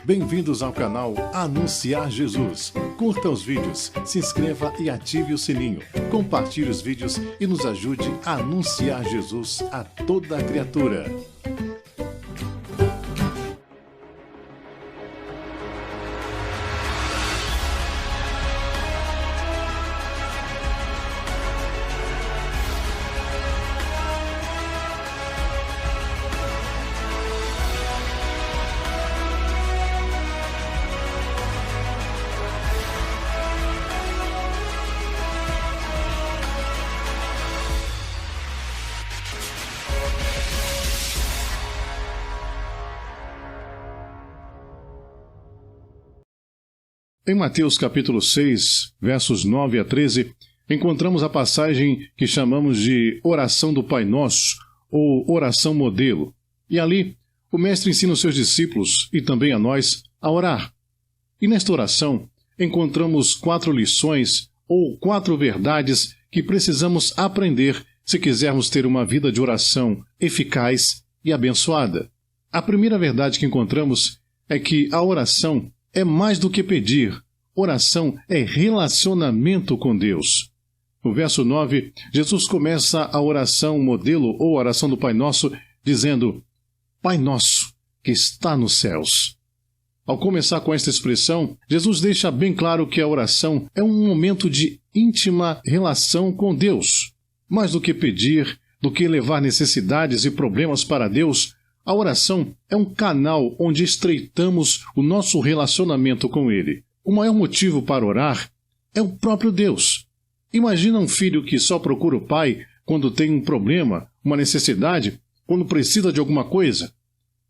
Bem-vindos ao canal Anunciar Jesus. Curta os vídeos, se inscreva e ative o sininho. Compartilhe os vídeos e nos ajude a anunciar Jesus a toda a criatura. Em Mateus capítulo 6, versos 9 a 13, encontramos a passagem que chamamos de oração do Pai Nosso, ou oração modelo. E ali, o Mestre ensina os seus discípulos, e também a nós, a orar. E nesta oração, encontramos 4 lições, ou 4 verdades que precisamos aprender se quisermos ter uma vida de oração eficaz e abençoada. A primeira verdade que encontramos é que a oração é mais do que pedir. Oração é relacionamento com Deus. No verso 9, Jesus começa a oração modelo ou oração do Pai Nosso, dizendo: Pai Nosso, que está nos céus. Ao começar com esta expressão, Jesus deixa bem claro que a oração é um momento de íntima relação com Deus. Mais do que pedir, do que levar necessidades e problemas para Deus, a oração é um canal onde estreitamos o nosso relacionamento com Ele. O maior motivo para orar é o próprio Deus. Imagina um filho que só procura o pai quando tem um problema, uma necessidade, quando precisa de alguma coisa.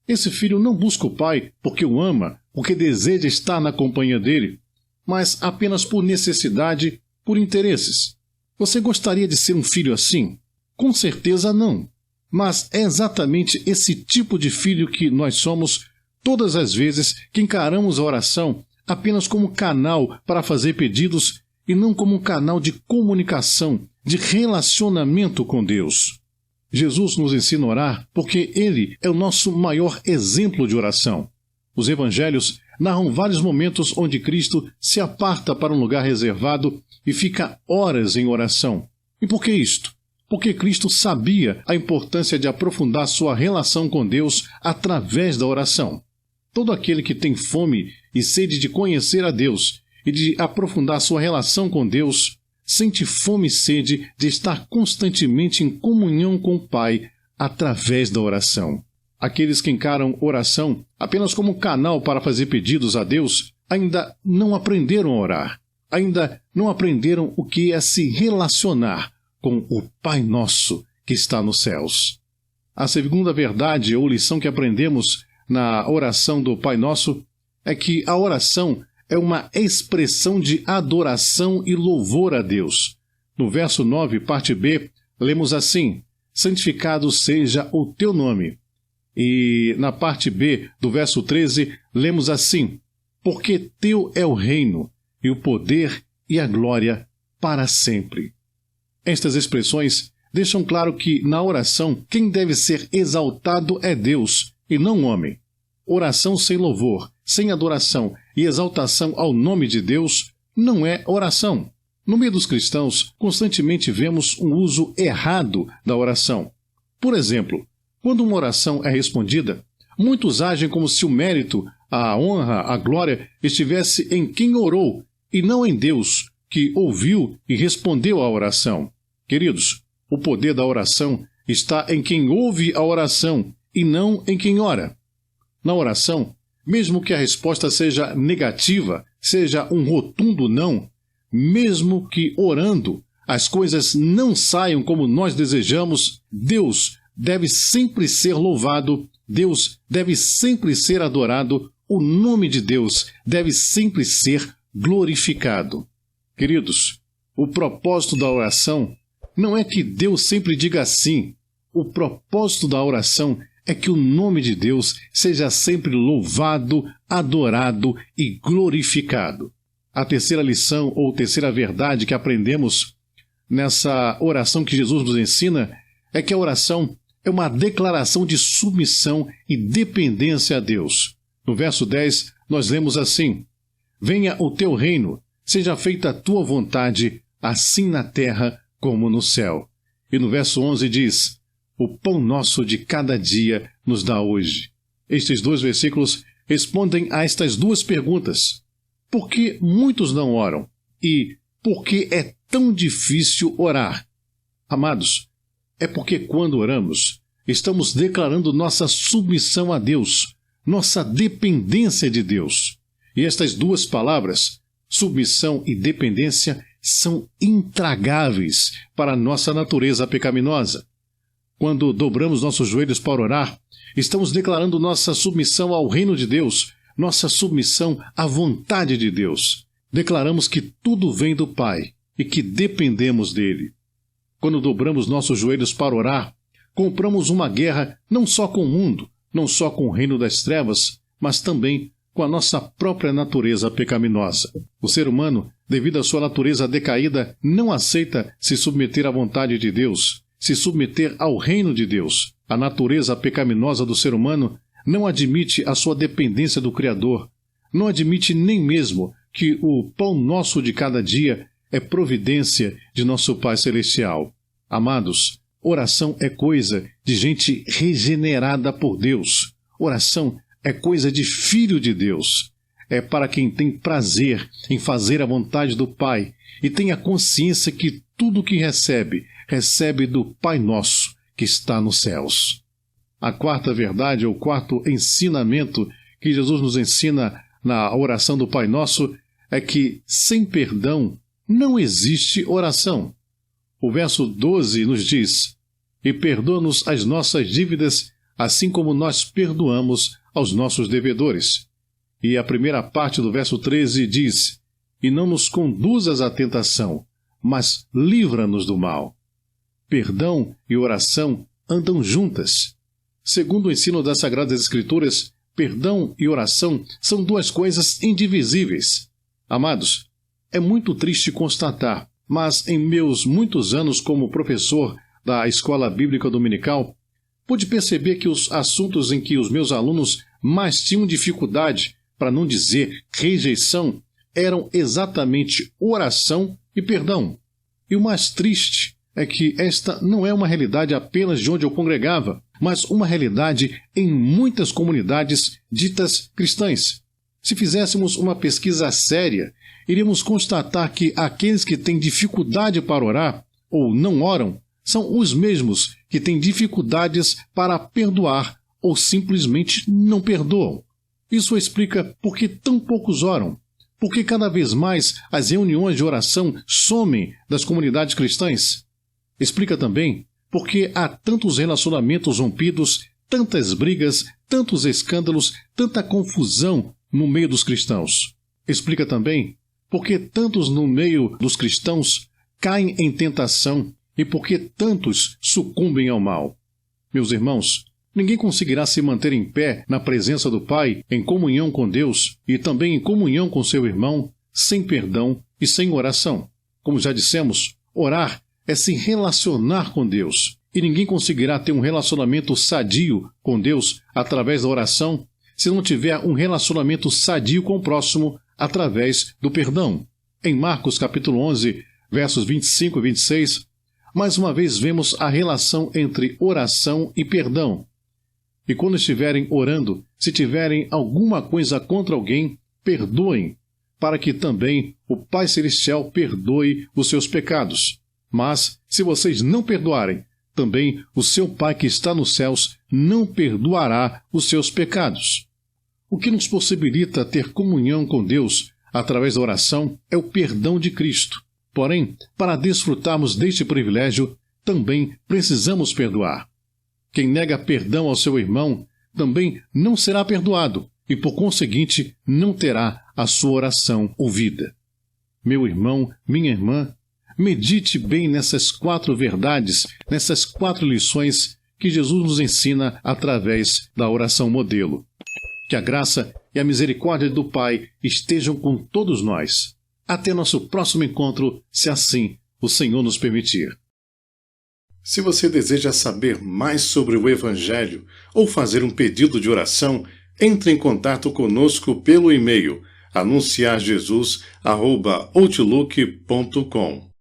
Esse filho não busca o pai porque o ama, porque deseja estar na companhia dele, mas apenas por necessidade, por interesses. Você gostaria de ser um filho assim? Com certeza não. Mas é exatamente esse tipo de filho que nós somos todas as vezes que encaramos a oração apenas como canal para fazer pedidos e não como um canal de comunicação, de relacionamento com Deus. Jesus nos ensina a orar porque Ele é o nosso maior exemplo de oração. Os evangelhos narram vários momentos onde Cristo se aparta para um lugar reservado e fica horas em oração. E por que isto? Porque Cristo sabia a importância de aprofundar sua relação com Deus através da oração. Todo aquele que tem fome e sede de conhecer a Deus e de aprofundar sua relação com Deus, sente fome e sede de estar constantemente em comunhão com o Pai através da oração. Aqueles que encaram oração apenas como canal para fazer pedidos a Deus ainda não aprenderam a orar, ainda não aprenderam o que é se relacionar com o Pai Nosso que está nos céus. A segunda verdade ou lição que aprendemos na oração do Pai Nosso é que a oração é uma expressão de adoração e louvor a Deus. No verso 9, parte B, lemos assim: santificado seja o teu nome. E na parte B do verso 13, lemos assim: porque teu é o reino, e o poder e a glória para sempre. Estas expressões deixam claro que, na oração, quem deve ser exaltado é Deus, e não o homem. Oração sem louvor, sem adoração e exaltação ao nome de Deus não é oração. No meio dos cristãos, constantemente vemos um uso errado da oração. Por exemplo, quando uma oração é respondida, muitos agem como se o mérito, a honra, a glória estivesse em quem orou e não em Deus, que ouviu e respondeu à oração. Queridos, o poder da oração está em quem ouve a oração e não em quem ora. Na oração, mesmo que a resposta seja negativa, seja um rotundo não, mesmo que orando as coisas não saiam como nós desejamos, Deus deve sempre ser louvado, Deus deve sempre ser adorado, o nome de Deus deve sempre ser glorificado. Queridos, o propósito da oração não é que Deus sempre diga sim. O propósito da oração é que o nome de Deus seja sempre louvado, adorado e glorificado. A terceira lição ou terceira verdade que aprendemos nessa oração que Jesus nos ensina é que a oração é uma declaração de submissão e dependência a Deus. No verso 10, nós lemos assim: venha o teu reino, seja feita a tua vontade, assim na terra como no céu. E no verso 11 diz: o pão nosso de cada dia nos dá hoje. Estes dois versículos respondem a estas duas perguntas: por que muitos não oram? E por que é tão difícil orar? Amados, é porque quando oramos, estamos declarando nossa submissão a Deus, nossa dependência de Deus. E estas duas palavras, submissão e dependência, são intragáveis para a nossa natureza pecaminosa. Quando dobramos nossos joelhos para orar, estamos declarando nossa submissão ao reino de Deus, nossa submissão à vontade de Deus. Declaramos que tudo vem do Pai e que dependemos dele. Quando dobramos nossos joelhos para orar, compramos uma guerra não só com o mundo, não só com o reino das trevas, mas também com a nossa própria natureza pecaminosa. O ser humano, devido à sua natureza decaída, não aceita se submeter à vontade de Deus, se submeter ao reino de Deus. A natureza pecaminosa do ser humano não admite a sua dependência do Criador, não admite nem mesmo que o pão nosso de cada dia é providência de nosso Pai Celestial. Amados, oração é coisa de gente regenerada por Deus. Oração é coisa de filho de Deus. É para quem tem prazer em fazer a vontade do Pai e tem a consciência que tudo que recebe, recebe do Pai Nosso que está nos céus. A quarta verdade, ou quarto ensinamento que Jesus nos ensina na oração do Pai Nosso é que sem perdão não existe oração. O verso 12 nos diz: e perdoa-nos as nossas dívidas, assim como nós perdoamos aos nossos devedores. E a primeira parte do verso 13 diz: e não nos conduzas à tentação, mas livra-nos do mal. Perdão e oração andam juntas. Segundo o ensino das Sagradas Escrituras, perdão e oração são duas coisas indivisíveis. Amados, é muito triste constatar, mas em meus muitos anos como professor da Escola Bíblica Dominical, pude perceber que os assuntos em que os meus alunos mais tinham dificuldade, para não dizer rejeição, eram exatamente oração e perdão. E o mais triste é que esta não é uma realidade apenas de onde eu congregava, mas uma realidade em muitas comunidades ditas cristãs. Se fizéssemos uma pesquisa séria, iríamos constatar que aqueles que têm dificuldade para orar, ou não oram, são os mesmos que têm dificuldades para perdoar ou simplesmente não perdoam. Isso explica por que tão poucos oram, por que cada vez mais as reuniões de oração somem das comunidades cristãs. Explica também por que há tantos relacionamentos rompidos, tantas brigas, tantos escândalos, tanta confusão no meio dos cristãos. Explica também por que tantos no meio dos cristãos caem em tentação e por que tantos sucumbem ao mal. Meus irmãos, ninguém conseguirá se manter em pé na presença do Pai, em comunhão com Deus e também em comunhão com seu irmão, sem perdão e sem oração. Como já dissemos, orar é se relacionar com Deus, e ninguém conseguirá ter um relacionamento sadio com Deus através da oração se não tiver um relacionamento sadio com o próximo através do perdão. Em Marcos capítulo 11, versos 25 e 26, mais uma vez vemos a relação entre oração e perdão. E quando estiverem orando, se tiverem alguma coisa contra alguém, perdoem, para que também o Pai Celestial perdoe os seus pecados. Mas, se vocês não perdoarem, também o seu Pai que está nos céus não perdoará os seus pecados. O que nos possibilita ter comunhão com Deus através da oração é o perdão de Cristo. Porém, para desfrutarmos deste privilégio, também precisamos perdoar. Quem nega perdão ao seu irmão também não será perdoado e, por conseguinte, não terá a sua oração ouvida. Meu irmão, minha irmã, medite bem nessas 4 verdades, nessas 4 lições que Jesus nos ensina através da oração modelo. Que a graça e a misericórdia do Pai estejam com todos nós. Até nosso próximo encontro, se assim o Senhor nos permitir. Se você deseja saber mais sobre o Evangelho ou fazer um pedido de oração, entre em contato conosco pelo e-mail anunciarjesus@outlook.com.